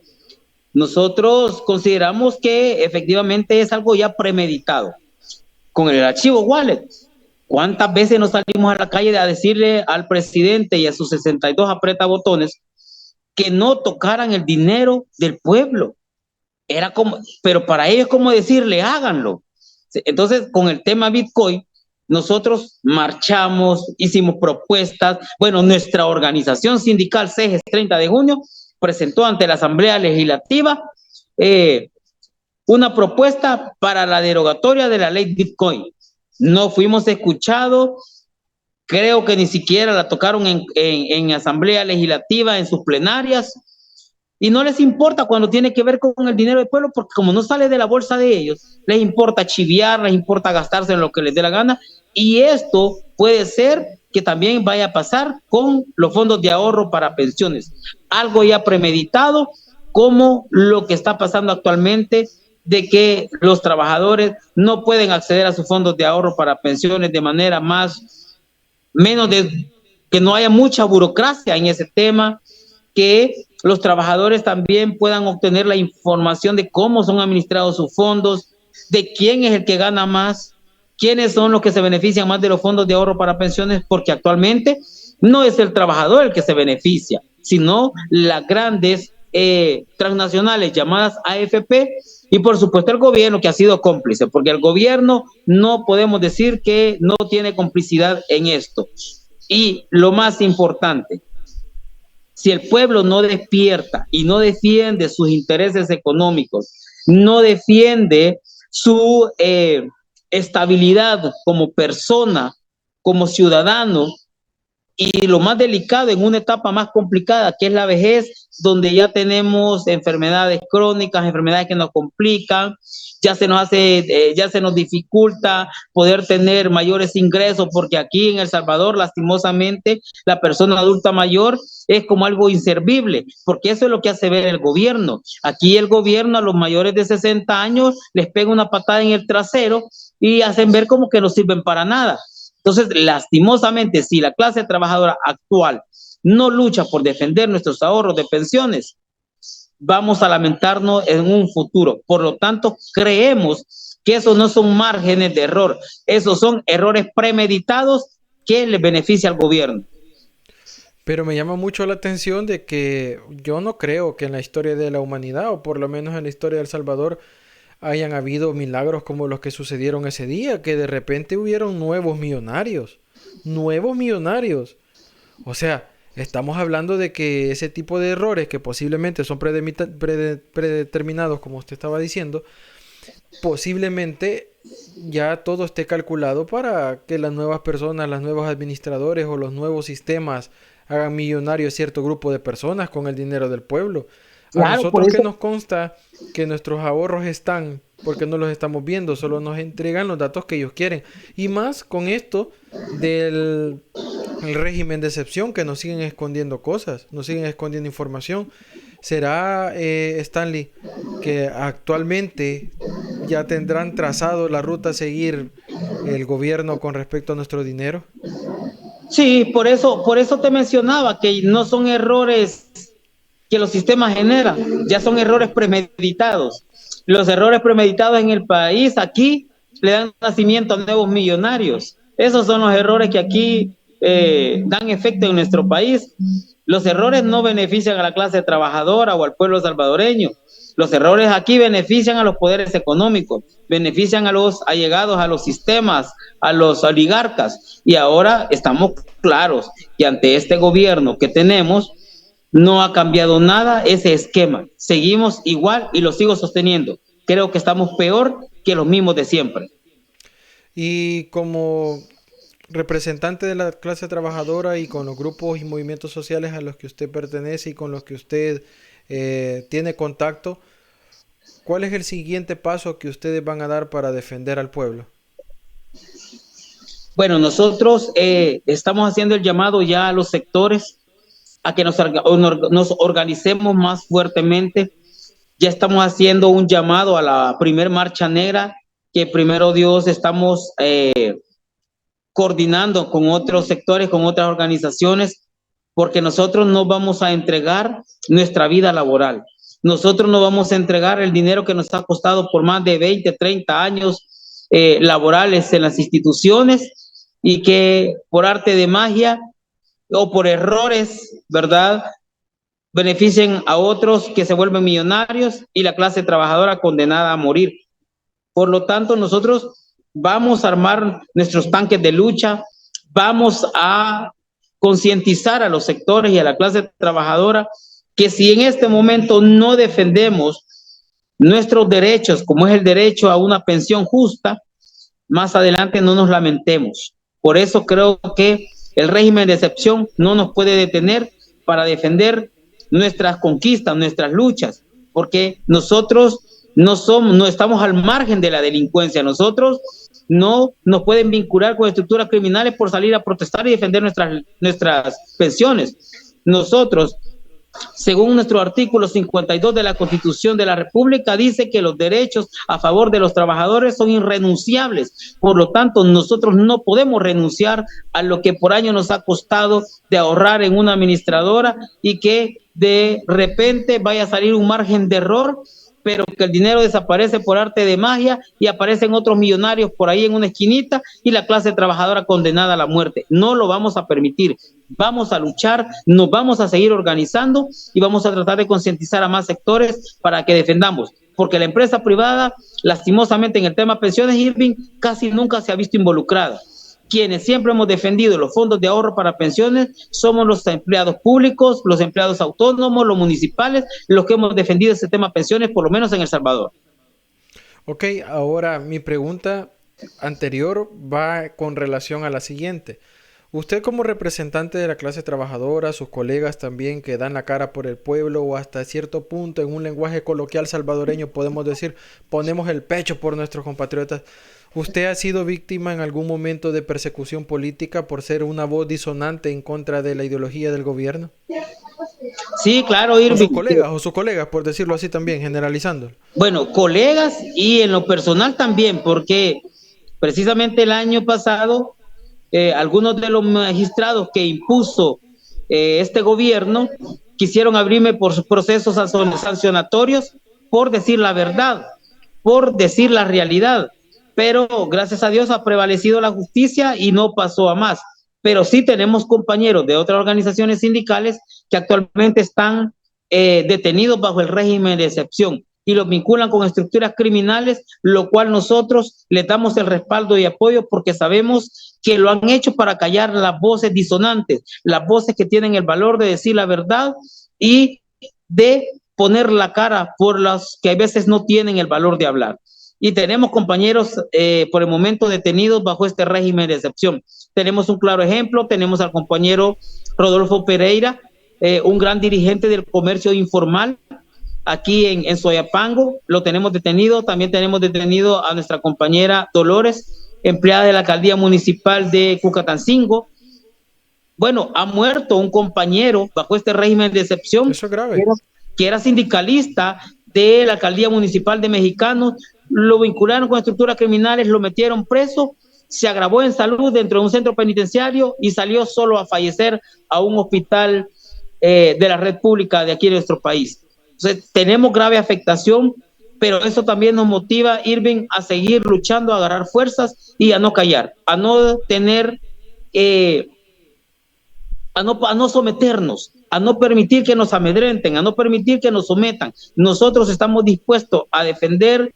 Nosotros consideramos que efectivamente es algo ya premeditado. Con el archivo wallet, ¿cuántas veces nos salimos a la calle a decirle al presidente y a sus 62 apretabotones que no tocaran el dinero del pueblo? Era como, pero para ellos es como decirle, háganlo. Entonces, con el tema Bitcoin, nosotros marchamos, hicimos propuestas. Bueno, nuestra organización sindical CEGES 30 de junio presentó ante la Asamblea Legislativa una propuesta para la derogatoria de la ley Bitcoin. No fuimos escuchados. Creo que ni siquiera la tocaron en Asamblea Legislativa, en sus plenarias, y no les importa cuando tiene que ver con el dinero del pueblo, porque como no sale de la bolsa de ellos, les importa chiviar, les importa gastarse en lo que les dé la gana, y esto puede ser que también vaya a pasar con los fondos de ahorro para pensiones, algo ya premeditado, como lo que está pasando actualmente, de que los trabajadores no pueden acceder a sus fondos de ahorro para pensiones de manera que no haya mucha burocracia en ese tema, que los trabajadores también puedan obtener la información de cómo son administrados sus fondos, de quién es el que gana más, quiénes son los que se benefician más de los fondos de ahorro para pensiones, porque actualmente no es el trabajador el que se beneficia, sino las grandes transnacionales llamadas AFP, y por supuesto el gobierno, que ha sido cómplice, porque el gobierno no podemos decir que no tiene complicidad en esto. Y lo más importante, si el pueblo no despierta y no defiende sus intereses económicos, no defiende su estabilidad como persona, como ciudadano, y lo más delicado en una etapa más complicada, que es la vejez, donde ya tenemos enfermedades crónicas, enfermedades que nos complican, ya se nos dificulta poder tener mayores ingresos, porque aquí en El Salvador, lastimosamente, la persona adulta mayor es como algo inservible, porque eso es lo que hace ver el gobierno. Aquí el gobierno a los mayores de 60 años les pega una patada en el trasero y hacen ver como que no sirven para nada. Entonces, lastimosamente, si la clase trabajadora actual no lucha por defender nuestros ahorros de pensiones, vamos a lamentarnos en un futuro. Por lo tanto, creemos que esos no son márgenes de error, esos son errores premeditados que le beneficia al gobierno. Pero me llama mucho la atención de que yo no creo que en la historia de la humanidad, o por lo menos en la historia de El Salvador, hayan habido milagros como los que sucedieron ese día, que de repente hubieron nuevos millonarios. Nuevos millonarios. O sea, estamos hablando de que ese tipo de errores que posiblemente son predeterminados, como usted estaba diciendo, posiblemente ya todo esté calculado para que las nuevas personas, los nuevos administradores o los nuevos sistemas hagan millonarios cierto grupo de personas con el dinero del pueblo. A nosotros que nos consta que nuestros ahorros están, porque no los estamos viendo, solo nos entregan los datos que ellos quieren. Y más con esto del el régimen de excepción, que nos siguen escondiendo cosas, nos siguen escondiendo información. ¿Será, Stanley, que actualmente ya tendrán trazado la ruta a seguir el gobierno con respecto a nuestro dinero? Sí, por eso te mencionaba que no son errores que los sistemas generan, ya son errores premeditados. Los errores premeditados en el país aquí le dan nacimiento a nuevos millonarios. Esos son los errores que aquí dan efecto en nuestro país. Los errores no benefician a la clase trabajadora o al pueblo salvadoreño. Los errores aquí benefician a los poderes económicos, benefician a los allegados a los sistemas, a los oligarcas. Y ahora estamos claros que ante este gobierno que tenemos, no ha cambiado nada ese esquema. Seguimos igual y lo sigo sosteniendo. Creo que estamos peor que los mismos de siempre. Y como representante de la clase trabajadora y con los grupos y movimientos sociales a los que usted pertenece y con los que usted tiene contacto, ¿cuál es el siguiente paso que ustedes van a dar para defender al pueblo? Bueno, nosotros estamos haciendo el llamado ya a los sectores a que nos organicemos más fuertemente. Ya estamos haciendo un llamado a la primer marcha negra, que primero Dios estamos coordinando con otros sectores, con otras organizaciones, porque nosotros no vamos a entregar nuestra vida laboral. Nosotros no vamos a entregar el dinero que nos ha costado por más de 20, 30 años laborales en las instituciones y que por arte de magia o por errores, ¿verdad?, beneficien a otros que se vuelven millonarios y la clase trabajadora condenada a morir. Por lo tanto, nosotros vamos a armar nuestros tanques de lucha, vamos a concientizar a los sectores y a la clase trabajadora que si en este momento no defendemos nuestros derechos, como es el derecho a una pensión justa, más adelante no nos lamentemos. Por eso creo que el régimen de excepción no nos puede detener para defender nuestras conquistas, nuestras luchas, porque nosotros no estamos al margen de la delincuencia. Nosotros no nos pueden vincular con estructuras criminales por salir a protestar y defender nuestras pensiones. Nosotros, según nuestro artículo 52 de la Constitución de la República, dice que los derechos a favor de los trabajadores son irrenunciables. Por lo tanto, nosotros no podemos renunciar a lo que por año nos ha costado de ahorrar en una administradora y que de repente vaya a salir un margen de error, pero que el dinero desaparece por arte de magia y aparecen otros millonarios por ahí en una esquinita y la clase trabajadora condenada a la muerte. No lo vamos a permitir. Vamos a luchar, nos vamos a seguir organizando y vamos a tratar de concientizar a más sectores para que defendamos, porque la empresa privada, lastimosamente en el tema pensiones, Irving, casi nunca se ha visto involucrada. Quienes siempre hemos defendido los fondos de ahorro para pensiones somos los empleados públicos, los empleados autónomos, los municipales, los que hemos defendido ese tema pensiones, por lo menos en El Salvador. Ok, ahora mi pregunta anterior va con relación a la siguiente. Usted como representante de la clase trabajadora, sus colegas también que dan la cara por el pueblo o hasta cierto punto en un lenguaje coloquial salvadoreño podemos decir, ponemos el pecho por nuestros compatriotas. ¿Usted ha sido víctima en algún momento de persecución política por ser una voz disonante en contra de la ideología del gobierno? Sí, claro, Irving. O sus colegas, por decirlo así también, generalizando. Bueno, colegas y en lo personal también, porque precisamente el año pasado algunos de los magistrados que impuso este gobierno quisieron abrirme por procesos sancionatorios por decir la verdad, por decir la realidad, pero gracias a Dios ha prevalecido la justicia y no pasó a más. Pero sí tenemos compañeros de otras organizaciones sindicales que actualmente están detenidos bajo el régimen de excepción y los vinculan con estructuras criminales, lo cual nosotros les damos el respaldo y apoyo porque sabemos que lo han hecho para callar las voces disonantes, las voces que tienen el valor de decir la verdad y de poner la cara por los que a veces no tienen el valor de hablar. Y tenemos compañeros por el momento detenidos bajo este régimen de excepción. Tenemos un claro ejemplo, tenemos al compañero Rodolfo Pereira, un gran dirigente del comercio informal aquí en Soyapango, lo tenemos detenido. También tenemos detenido a nuestra compañera Dolores, empleada de la alcaldía municipal de Cucatancingo. Bueno, ha muerto un compañero bajo este régimen de excepción. Eso es grave. Que era sindicalista de la alcaldía municipal de Mexicanos, lo vincularon con estructuras criminales, lo metieron preso, se agravó en salud dentro de un centro penitenciario y salió solo a fallecer a un hospital de la red pública de aquí de nuestro país. Entonces, tenemos grave afectación, pero eso también nos motiva, Irving, a seguir luchando, a agarrar fuerzas y a no callar, a no tener, a no someternos, a no permitir que nos amedrenten, a no permitir que nos sometan. Nosotros estamos dispuestos a defender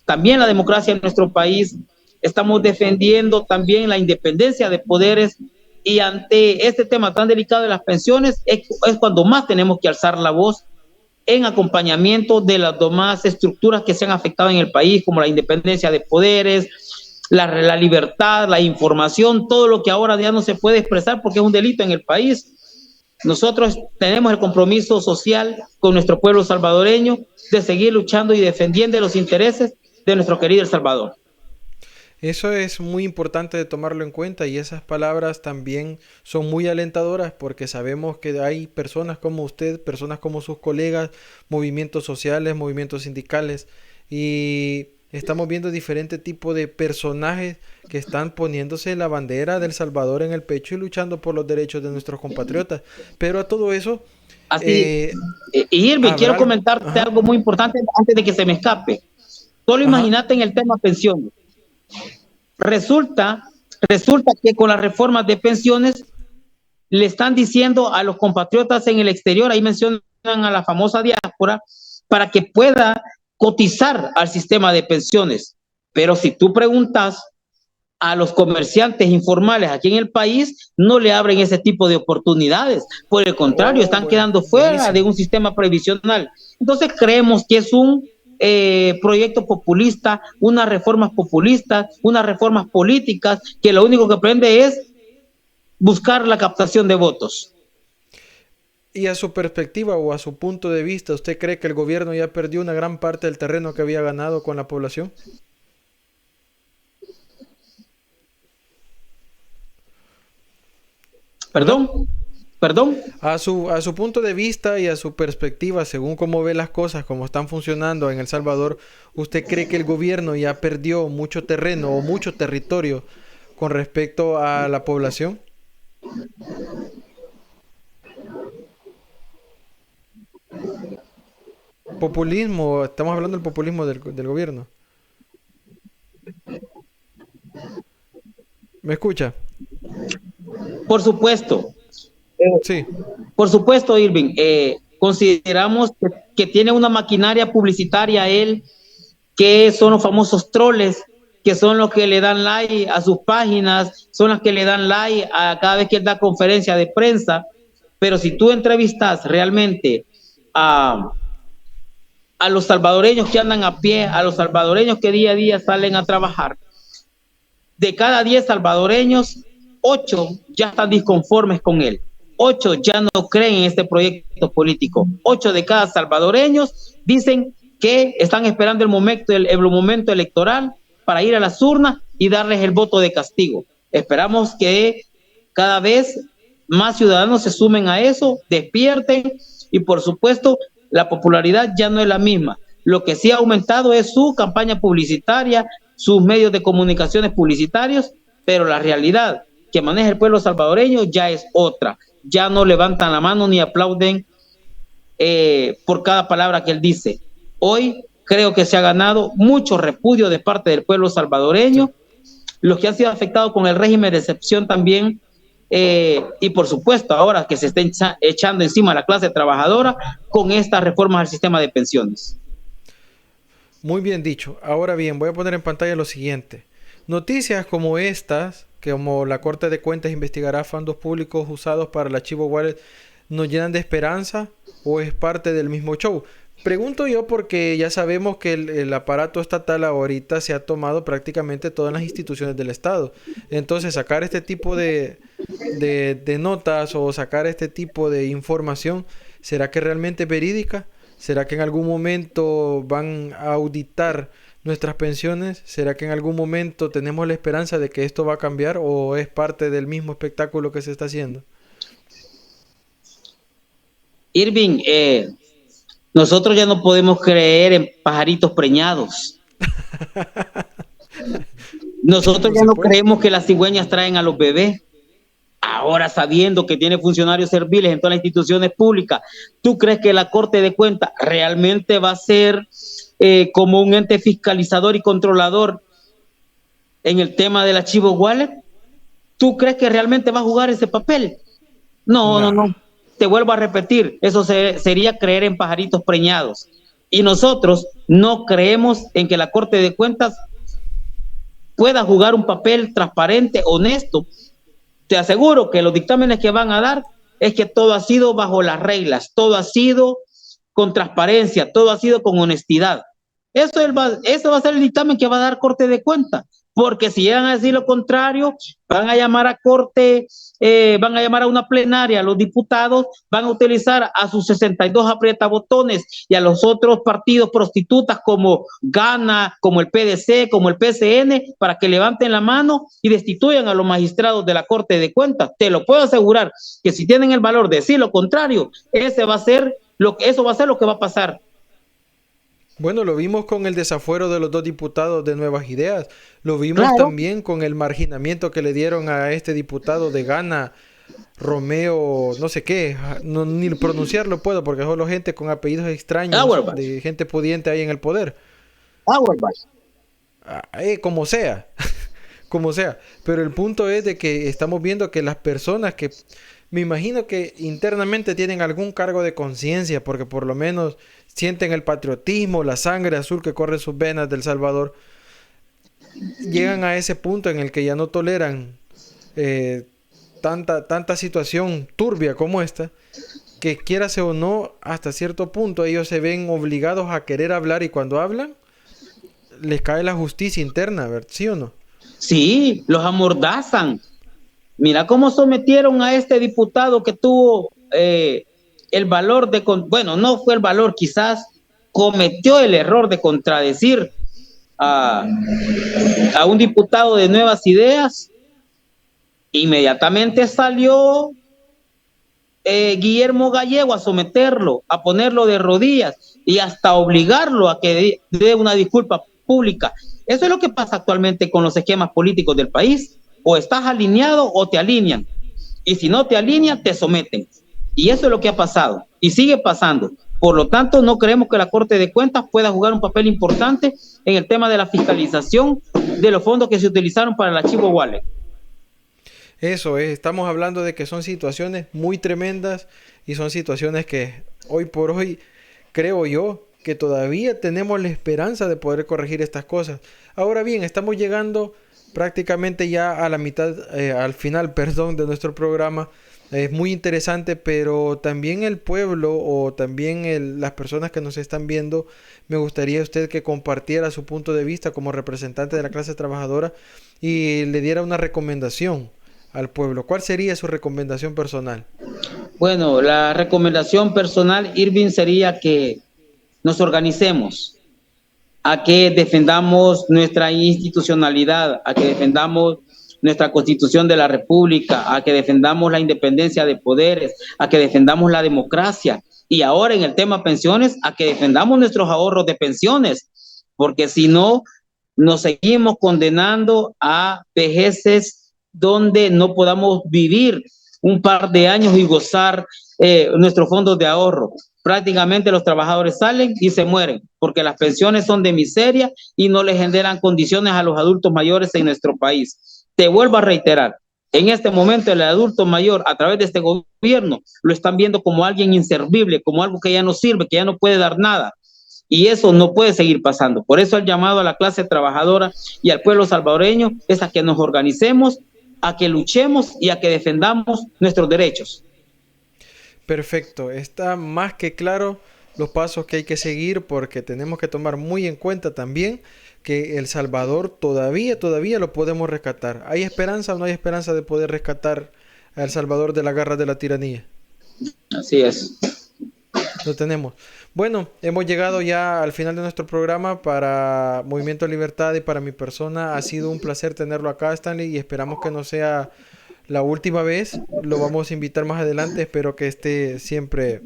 también la democracia en nuestro país, estamos defendiendo también la independencia de poderes y ante este tema tan delicado de las pensiones es cuando más tenemos que alzar la voz en acompañamiento de las demás estructuras que se han afectado en el país, como la independencia de poderes, la libertad, la información, todo lo que ahora ya no se puede expresar porque es un delito en el país. Nosotros tenemos el compromiso social con nuestro pueblo salvadoreño de seguir luchando y defendiendo los intereses de nuestro querido El Salvador. Eso es muy importante de tomarlo en cuenta y esas palabras también son muy alentadoras porque sabemos que hay personas como usted, personas como sus colegas, movimientos sociales, movimientos sindicales y estamos viendo diferentes tipos de personajes que están poniéndose la bandera del Salvador en el pecho y luchando por los derechos de nuestros compatriotas. Pero a todo eso... Irving, quiero comentarte algo muy importante antes de que se me escape. Solo imagínate en el tema pensiones. Resulta que con las reformas de pensiones le están diciendo a los compatriotas en el exterior, ahí mencionan a la famosa diáspora, para que pueda cotizar al sistema de pensiones. Pero si tú preguntas a los comerciantes informales aquí en el país, no le abren ese tipo de oportunidades. Por el contrario, están quedando fuera de un sistema previsional. Entonces creemos que es un proyecto populista, unas reformas populistas, unas reformas políticas que lo único que pretende es buscar la captación de votos. Y a su perspectiva o a su punto de vista, ¿usted cree que el gobierno ya perdió una gran parte del terreno que había ganado con la población? ¿Perdón? A su punto de vista y a su perspectiva, según cómo ve las cosas, cómo están funcionando en El Salvador, ¿usted cree que el gobierno ya perdió mucho terreno o mucho territorio con respecto a la población? Populismo, estamos hablando del populismo del gobierno. ¿Me escucha? Por supuesto. Sí. Por supuesto, Irving. Consideramos que tiene una maquinaria publicitaria él, que son los famosos troles, que son los que le dan like a sus páginas, son los que le dan like a cada vez que él da conferencia de prensa. Pero si tú entrevistas realmente a los salvadoreños que andan a pie, a los salvadoreños que día a día salen a trabajar, de cada 10 salvadoreños, 8 ya están disconformes con él. 8 ya no creen en este proyecto político. 8 de cada salvadoreños dicen que están esperando el momento electoral para ir a las urnas y darles el voto de castigo. Esperamos que cada vez más ciudadanos se sumen a eso, despierten, y por supuesto la popularidad ya no es la misma. Lo que sí ha aumentado es su campaña publicitaria, sus medios de comunicaciones publicitarios, pero la realidad que maneja el pueblo salvadoreño ya es otra. Ya no levantan la mano ni aplauden por cada palabra que él dice. Hoy creo que se ha ganado mucho repudio de parte del pueblo salvadoreño, los que han sido afectados con el régimen de excepción también, y por supuesto ahora que se está echando encima a la clase trabajadora con estas reformas al sistema de pensiones. Muy bien dicho. Ahora bien, voy a poner en pantalla lo siguiente. Noticias como estas, que como la Corte de Cuentas investigará fondos públicos usados para el archivo Wallet, ¿nos llenan de esperanza o es parte del mismo show? Pregunto yo porque ya sabemos que el aparato estatal ahorita se ha tomado prácticamente todas las instituciones del Estado. Entonces sacar este tipo de notas o sacar este tipo de información, ¿será que realmente es verídica? ¿Será que en algún momento van a auditar nuestras pensiones? ¿Será que en algún momento tenemos la esperanza de que esto va a cambiar o es parte del mismo espectáculo que se está haciendo? Irving, nosotros ya no podemos creer en pajaritos preñados. Nosotros ya no creemos que las cigüeñas traen a los bebés. Ahora, sabiendo que tiene funcionarios serviles en todas las instituciones públicas, ¿tú crees que la Corte de Cuentas realmente va a ser como un ente fiscalizador y controlador en el tema del archivo Wallet? ¿Tú crees que realmente va a jugar ese papel? No. Te vuelvo a repetir, eso sería creer en pajaritos preñados. Y nosotros no creemos en que la Corte de Cuentas pueda jugar un papel transparente, honesto. Te aseguro que los dictámenes que van a dar es que todo ha sido bajo las reglas, todo ha sido con transparencia, todo ha sido con honestidad. Eso va a ser el dictamen que va a dar Corte de Cuentas, porque si llegan a decir lo contrario, van a llamar a Corte, van a llamar a una plenaria, los diputados van a utilizar a sus 62 aprietabotones y a los otros partidos prostitutas como Gana, como el PDC, como el PCN, para que levanten la mano y destituyan a los magistrados de la Corte de Cuentas. Te lo puedo asegurar que si tienen el valor de decir lo contrario, eso va a ser lo que va a pasar. Bueno, lo vimos con el desafuero de los 2 diputados de Nuevas Ideas. Lo vimos también con el marginamiento que le dieron a este diputado de Gana, Romeo, no sé qué, ni pronunciarlo puedo porque es solo gente con apellidos extraños, de gente pudiente ahí en el poder. Como sea, como sea. Pero el punto es de que estamos viendo que las personas que me imagino que internamente tienen algún cargo de conciencia, porque por lo menos sienten el patriotismo, la sangre azul que corre en sus venas del Salvador, llegan a ese punto en el que ya no toleran tanta situación turbia como esta, que quierase o no, hasta cierto punto ellos se ven obligados a querer hablar, y cuando hablan les cae la justicia interna, ¿sí o no? Sí, los amordazan. Mira cómo sometieron a este diputado que tuvo el valor de... Bueno, no fue el valor, quizás cometió el error de contradecir a un diputado de Nuevas Ideas. Inmediatamente salió Guillermo Gallego a someterlo, a ponerlo de rodillas y hasta obligarlo a que dé una disculpa pública. Eso es lo que pasa actualmente con los esquemas políticos del país. O estás alineado o te alinean. Y si no te alinean, te someten. Y eso es lo que ha pasado. Y sigue pasando. Por lo tanto, no creemos que la Corte de Cuentas pueda jugar un papel importante en el tema de la fiscalización de los fondos que se utilizaron para el archivo Wallet. Eso es. Estamos hablando de que son situaciones muy tremendas y son situaciones que hoy por hoy creo yo que todavía tenemos la esperanza de poder corregir estas cosas. Ahora bien, estamos llegando prácticamente ya a la mitad, al final, de nuestro programa. Es muy interesante, pero también el pueblo o también las personas que nos están viendo, me gustaría usted que compartiera su punto de vista como representante de la clase trabajadora y le diera una recomendación al pueblo. ¿Cuál sería su recomendación personal? Bueno, la recomendación personal, Irving, sería que nos organicemos, a que defendamos nuestra institucionalidad, a que defendamos nuestra Constitución de la República, a que defendamos la independencia de poderes, a que defendamos la democracia. Y ahora en el tema pensiones, a que defendamos nuestros ahorros de pensiones, porque si no, nos seguimos condenando a vejeces donde no podamos vivir un par de años y gozar nuestros fondos de ahorro. Prácticamente los trabajadores salen y se mueren porque las pensiones son de miseria y no les generan condiciones a los adultos mayores en nuestro país. Te vuelvo a reiterar, en este momento el adulto mayor a través de este gobierno lo están viendo como alguien inservible, como algo que ya no sirve, que ya no puede dar nada. Y eso no puede seguir pasando. Por eso el llamado a la clase trabajadora y al pueblo salvadoreño es a que nos organicemos, a que luchemos y a que defendamos nuestros derechos. Perfecto, está más que claro los pasos que hay que seguir, porque tenemos que tomar muy en cuenta también que El Salvador todavía lo podemos rescatar. ¿Hay esperanza o no hay esperanza de poder rescatar a El Salvador de las garras de la tiranía? Así es. Lo tenemos. Bueno, hemos llegado ya al final de nuestro programa para Movimiento Libertad y para mi persona. Ha sido un placer tenerlo acá, Stanley, y esperamos que no sea la última vez. Lo vamos a invitar más adelante. Espero que esté siempre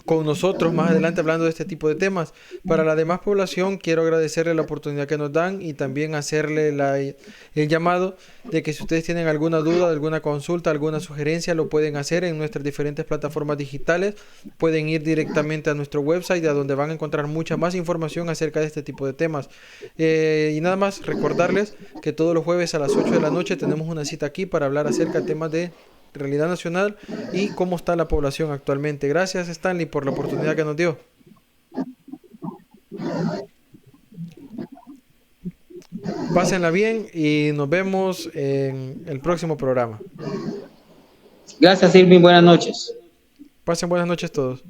con nosotros más adelante hablando de este tipo de temas. Para la demás población, quiero agradecerle la oportunidad que nos dan y también hacerle el llamado de que si ustedes tienen alguna duda, alguna consulta, alguna sugerencia, lo pueden hacer en nuestras diferentes plataformas digitales. Pueden ir directamente a nuestro website, a donde van a encontrar mucha más información acerca de este tipo de temas. Y nada más recordarles que todos los jueves a las 8 de la noche tenemos una cita aquí para hablar acerca de temas de realidad nacional y cómo está la población actualmente. Gracias, Stanley, por la oportunidad que nos dio. Pásenla bien y nos vemos en el próximo programa. Gracias, Irving. Buenas noches. Pasen buenas noches todos.